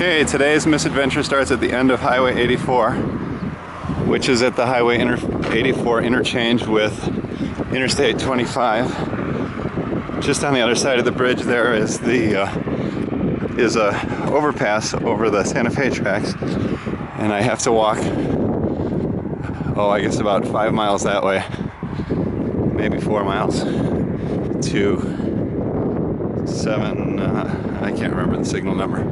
Okay, today's misadventure starts at the end of Highway 84, which is at the Highway 84 interchange with Interstate 25. Just on the other side of the bridge there is a overpass over the Santa Fe tracks, and I have to walk, I guess about 5 miles that way, maybe 4 miles, to 7, I can't remember the signal number,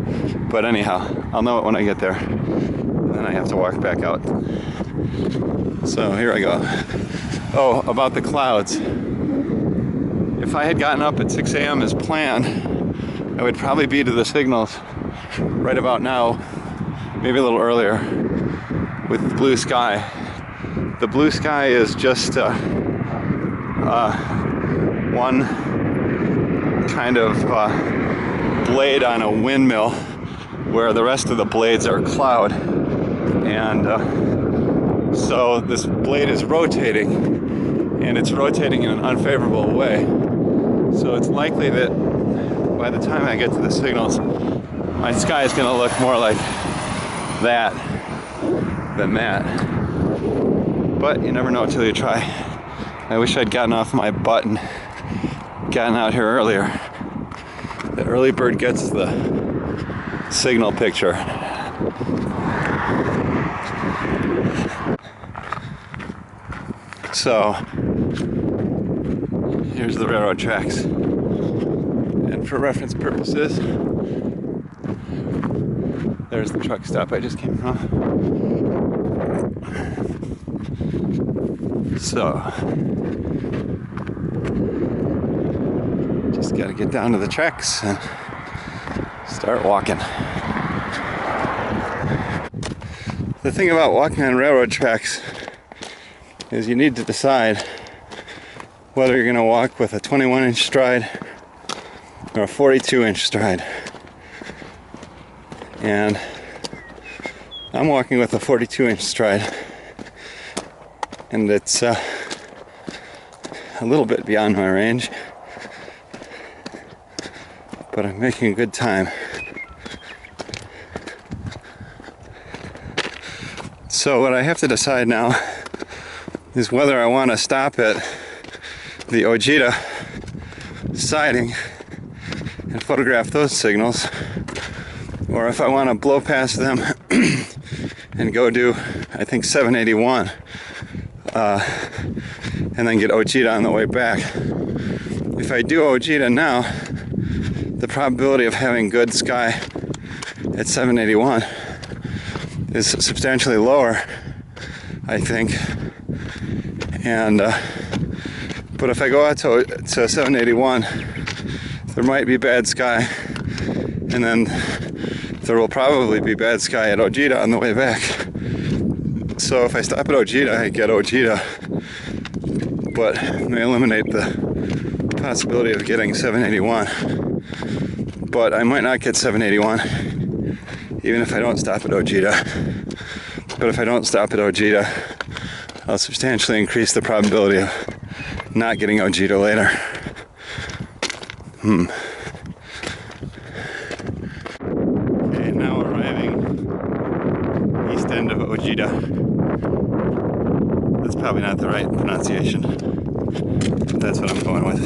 but anyhow, I'll know it when I get there, and then I have to walk back out. So here I go. Oh, about the clouds. If I had gotten up at 6 a.m. as planned, I would probably be to the signals right about now, maybe a little earlier, with blue sky. The blue sky is just one kind of blade on a windmill, where the rest of the blades are cloud, and so this blade is rotating, and it's rotating in an unfavorable way. So it's likely that by the time I get to the signals, my sky is going to look more like that than that. But you never know until you try. I wish I'd gotten off my butt and gotten out here earlier. The early bird gets the signal picture. So here's the railroad tracks, and for reference purposes, there's the truck stop I just came from. So just gotta get down to the tracks and start walking. The thing about walking on railroad tracks is you need to decide whether you're going to walk with a 21-inch stride or a 42-inch stride. And I'm walking with a 42-inch stride, and it's a little bit beyond my range, but I'm making a good time. So what I have to decide now is whether I want to stop at the Ojeda siding and photograph those signals, or if I want to blow past them and go do, I think, 781, and then get Ojeda on the way back. If I do Ojeda now, the probability of having good sky at 781 is substantially lower, I think. And but if I go out to 781, there might be bad sky, and then there will probably be bad sky at Ojeda on the way back. So if I stop at Ojeda, I get Ojeda, but may eliminate the possibility of getting 781. But I might not get 781, even if I don't stop at Ojeda. But if I don't stop at Ojeda, I'll substantially increase the probability of not getting Ojeda later. Okay, now arriving east end of Ojeda. That's probably not the right pronunciation, but that's what I'm going with.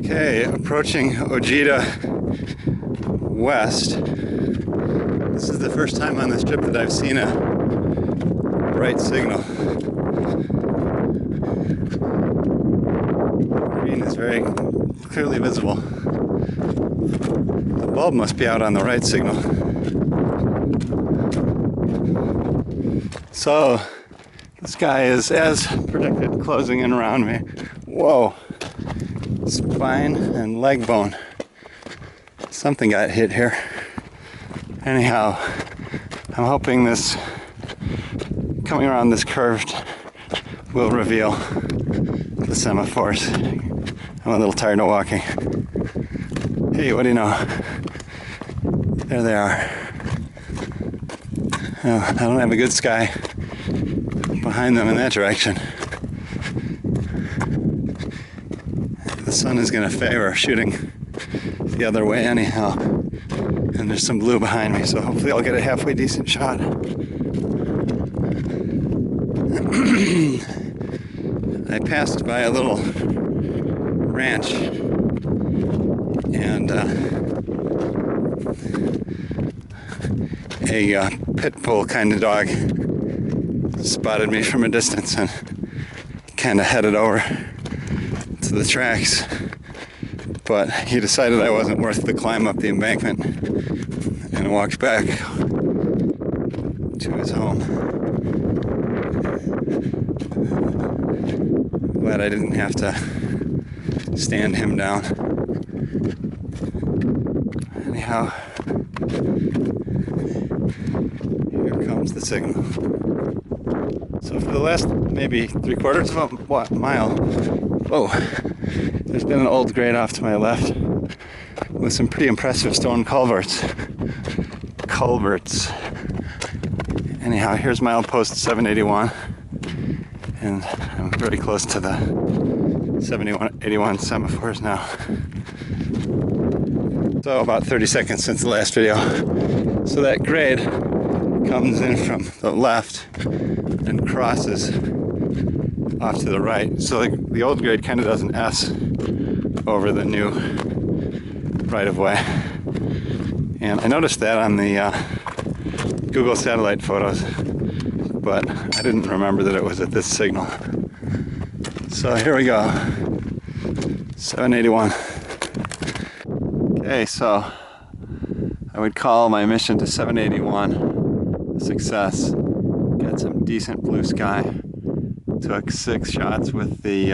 Okay, approaching Ojeda west. This is the first time on this trip that I've seen a bright signal. Green is very clearly visible. The bulb must be out on the right signal. So, the sky is, as predicted, closing in around me. Whoa! Spine and leg bone. Something got hit here. Anyhow, I'm hoping this coming around this curve will reveal the semaphores. I'm a little tired of walking. Hey, what do you know? There they are. Oh, I don't have a good sky behind them in that direction. The sun is going to favor shooting the other way anyhow. And there's some blue behind me, so hopefully I'll get a halfway decent shot. I passed by a little ranch, and a pit bull kind of dog spotted me from a distance and kind of headed over to the tracks, but he decided I wasn't worth the climb up the embankment and walked back to his home. Glad I didn't have to stand him down. Anyhow, here comes the signal. So for the last maybe 3/4 of a mile, whoa, there's been an old grade off to my left with some pretty impressive stone culverts. Anyhow, here's milepost 781, and I'm very close to the 7181 semaphores now. So about 30 seconds since the last video. So that grade comes in from the left and crosses off to the right. So the old grade kind of does an S over the new right-of-way. And I noticed that on the Google satellite photos, but I didn't remember that it was at this signal. So here we go, 781. Okay, so I would call my mission to 781 a success. Got some decent blue sky. Took 6 shots with the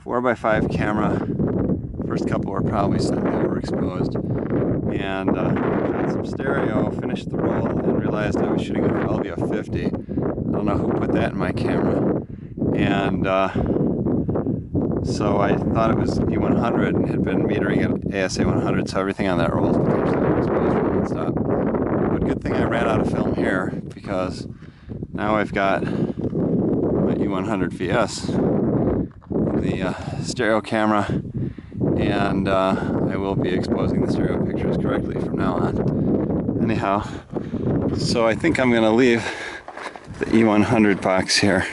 4x5 camera. First couple were probably slightly overexposed. And got some stereo, finished the roll, and realized I was shooting with LVF 50. I don't know who put that in my camera. And so I thought it was E100 and had been metering at ASA 100, so everything on that roll is potentially overexposed from one stop. But good thing I ran out of film here, because now I've got my E100 VS, the stereo camera, and I will be exposing the stereo pictures correctly from now on. Anyhow, so I think I'm going to leave the E100 box here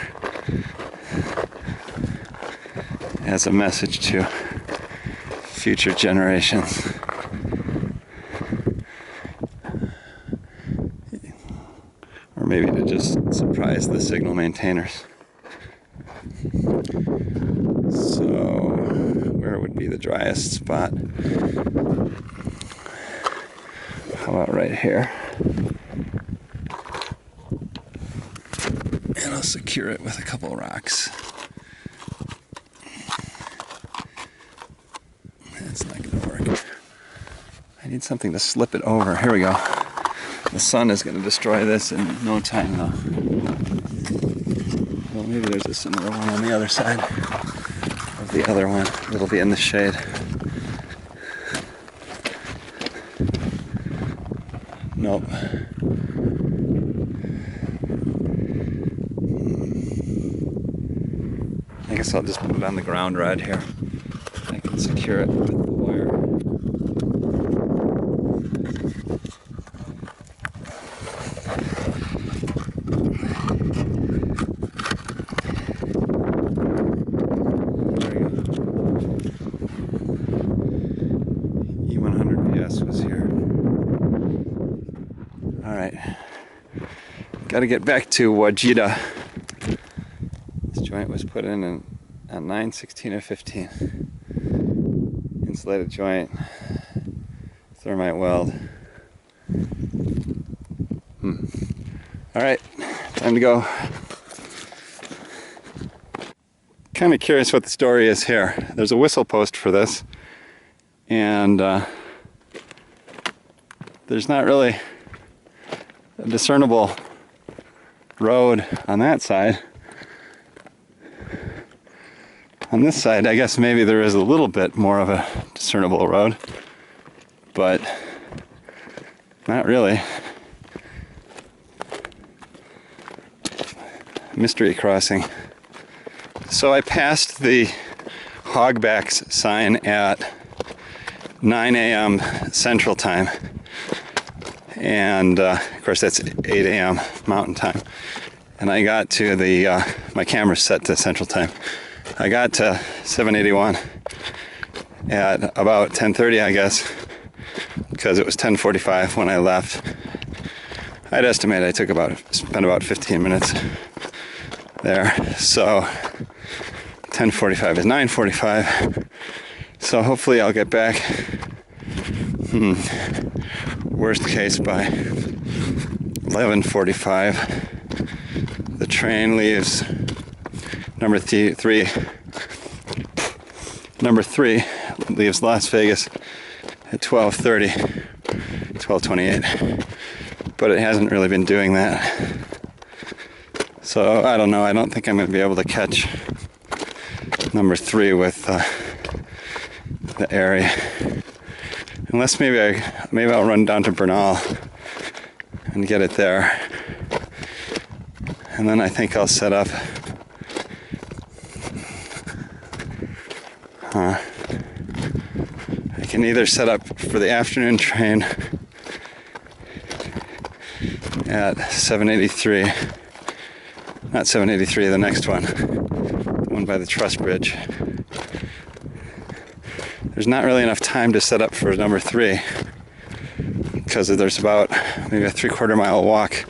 as a message to future generations. Or maybe to just surprise the signal maintainers. So, where would be the driest spot? How about right here? And I'll secure it with a couple rocks. That's not going to work. I need something to slip it over. Here we go. The sun is going to destroy this in no time, though. Well, maybe there's a similar one on the other side of the other one. It'll be in the shade. Nope. I guess I'll just put it on the ground rod here. I can secure it with the wire. There we go. E100 VS was here. Alright. Gotta get back to Wajida. This joint was put in on 9/16/15. Insulated joint, thermite weld. Alright, time to go. Kind of curious what the story is here. There's a whistle post for this, and there's not really a discernible road on that side. On this side, I guess maybe there is a little bit more of a discernible road, but not really. Mystery crossing. So I passed the hogbacks sign at 9 a.m. Central Time. And of course that's 8 a.m. Mountain Time. And I got to my camera's set to Central Time. I got to 781 at about 10:30, I guess, because it was 10:45 when I left. I'd estimate I spent about 15 minutes there. So 10:45 is 9:45. So hopefully I'll get back, worst case, by 11:45. The train leaves number three leaves Las Vegas at 12:30, 12:28. But it hasn't really been doing that. So I don't know. I don't think I'm going to be able to catch number 3 with the area, unless maybe I'll run down to Bernal and get it there, and then I think I'll set up. I can either set up for the afternoon train at 783, not 783, the next one, the one by the truss bridge. There's not really enough time to set up for number 3 because there's about maybe a 3/4 mile walk.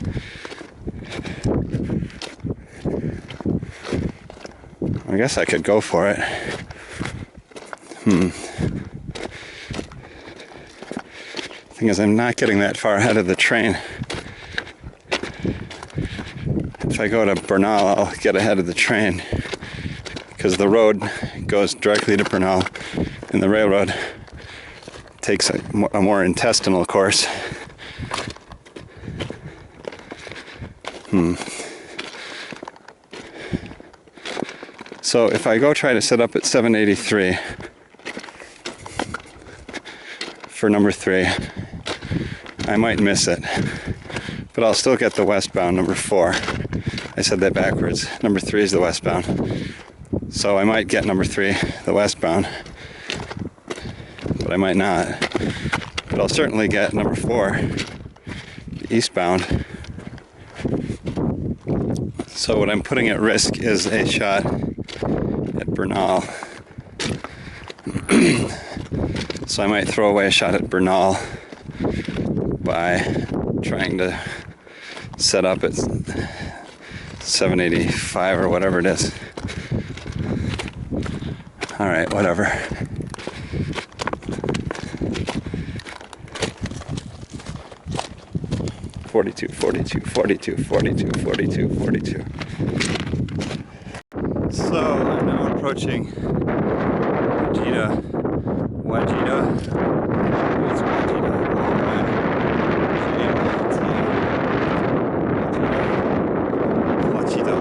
I guess I could go for it. Thing is, I'm not getting that far ahead of the train. If I go to Bernal, I'll get ahead of the train because the road goes directly to Bernal, and the railroad takes a more intestinal course. So if I go try to set up at 783 for number 3, I might miss it, but I'll still get the westbound number 4. I said that backwards. Number 3 is the westbound. So I might get number 3, the westbound, but I might not. But I'll certainly get number 4, the eastbound. So what I'm putting at risk is a shot at Bernal. So I might throw away a shot at Bernal by trying to set up at 785 or whatever it is. All right, whatever. Forty-two. So I'm now approaching Wajida. It's Wajida. Wajida.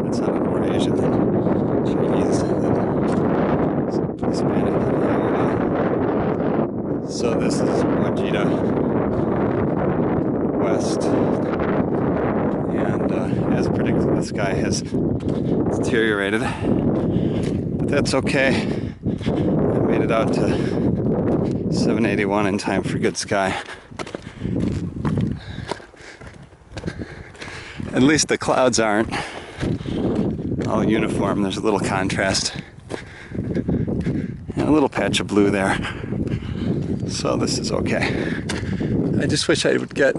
That sounded more Asian than Chinese than Hispanic. So this is Wajida West. And as predicted, the sky has deteriorated, but that's okay. I made it out to 781 in time for good sky. At least the clouds aren't all uniform. There's a little contrast and a little patch of blue there, so this is okay. I just wish I would get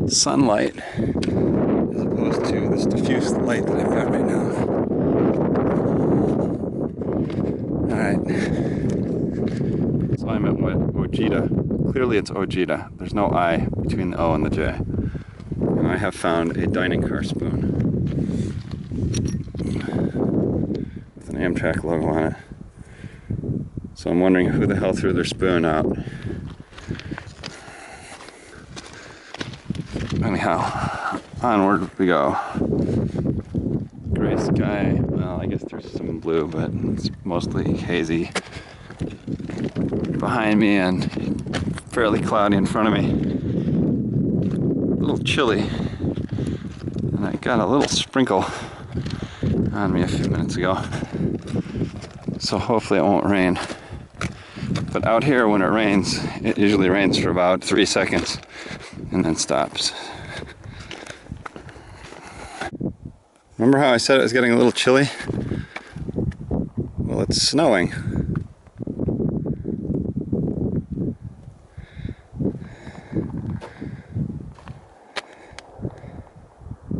sunlight as opposed to this diffuse light that I've got right now. Alright. So I'm at Ojeda. Clearly it's Ojeda. There's no I between the O and the J. And I have found a dining car spoon with an Amtrak logo on it. So I'm wondering who the hell threw their spoon out. Anyhow, onward we go. Gray sky, well, I guess there's some blue, but it's mostly hazy behind me and fairly cloudy in front of me. A little chilly, and I got a little sprinkle on me a few minutes ago, so hopefully it won't rain. But out here when it rains, it usually rains for about 3 seconds and then stops. Remember how I said it was getting a little chilly? Well, it's snowing.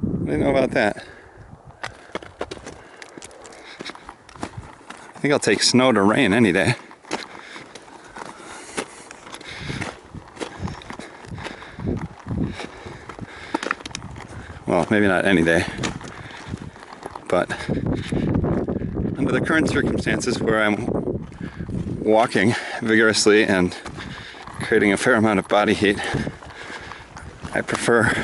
What do you know about that? I think I'll take snow to rain any day. Well, maybe not any day, but under the current circumstances where I'm walking vigorously and creating a fair amount of body heat, I prefer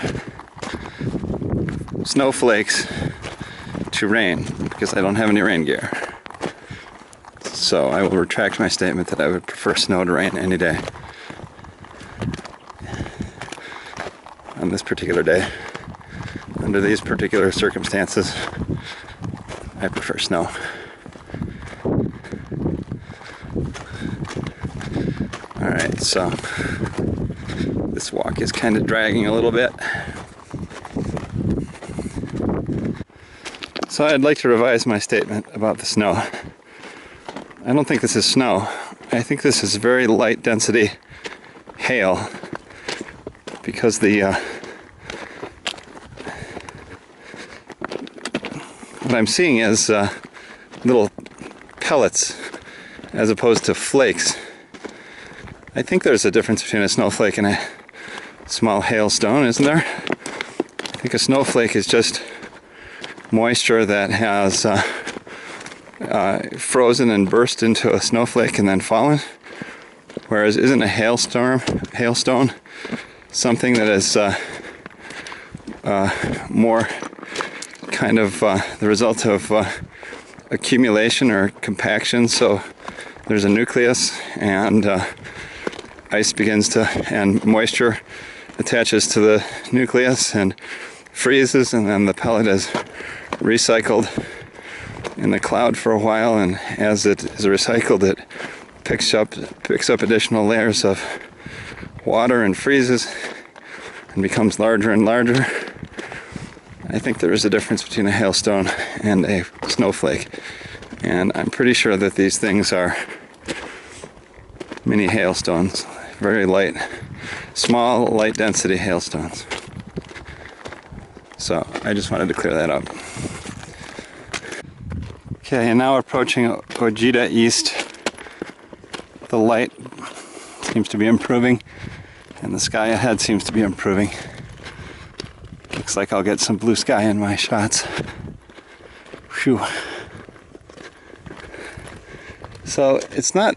snowflakes to rain because I don't have any rain gear. So I will retract my statement that I would prefer snow to rain any day. On this particular day, under these particular circumstances, I prefer snow. Alright, so this walk is kind of dragging a little bit. So I'd like to revise my statement about the snow. I don't think this is snow. I think this is very light density hail because what I'm seeing is little pellets as opposed to flakes. I think there's a difference between a snowflake and a small hailstone, isn't there? I think a snowflake is just moisture that has frozen and burst into a snowflake and then fallen. Whereas isn't a hailstone something that is more kind of the result of accumulation or compaction? So there's a nucleus and ice begins to, and moisture attaches to the nucleus and freezes, and then the pellet is recycled in the cloud for a while, and as it is recycled it picks up additional layers of water and freezes and becomes larger and larger. I think there is a difference between a hailstone and a snowflake, and I'm pretty sure that these things are mini hailstones, very light, small, light density hailstones. So I just wanted to clear that up. Okay, and now approaching Ojeda East. The light seems to be improving, and the sky ahead seems to be improving. Looks like I'll get some blue sky in my shots. Phew. So it's not,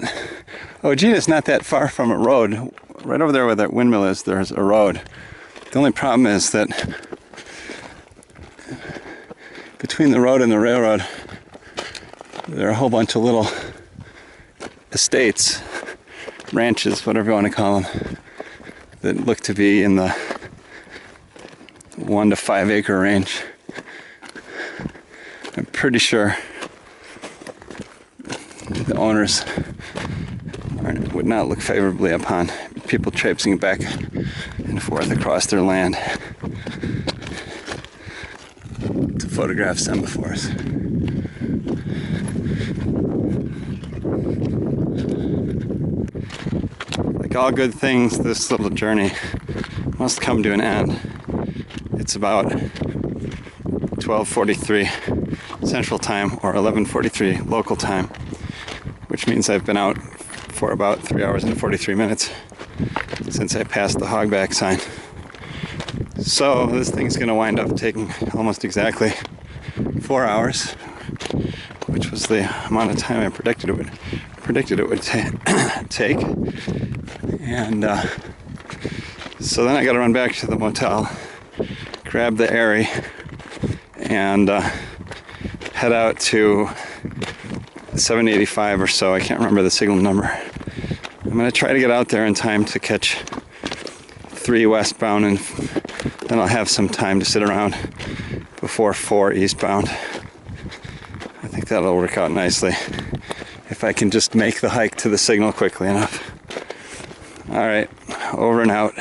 Ojeda is not that far from a road. Right over there where that windmill is, there's a road. The only problem is that between the road and the railroad, there are a whole bunch of little estates, ranches, whatever you want to call them, that look to be in the 1 to 5 acre range. I'm pretty sure the owners would not look favorably upon people traipsing back and forth across their land to photograph semaphores. Like all good things, this little journey must come to an end. It's about 12:43 Central Time or 11:43 local time, which means I've been out for about 3 hours and 43 minutes since I passed the hogback sign. So this thing's going to wind up taking almost exactly 4 hours, which was the amount of time I predicted it would take. And so then I got to run back to the motel, grab the Airy, and head out to 785 or so. I can't remember the signal number. I'm going to try to get out there in time to catch 3 westbound, and then I'll have some time to sit around before 4 eastbound. I think that'll work out nicely. If if I can just make the hike to the signal quickly enough. All right, over and out.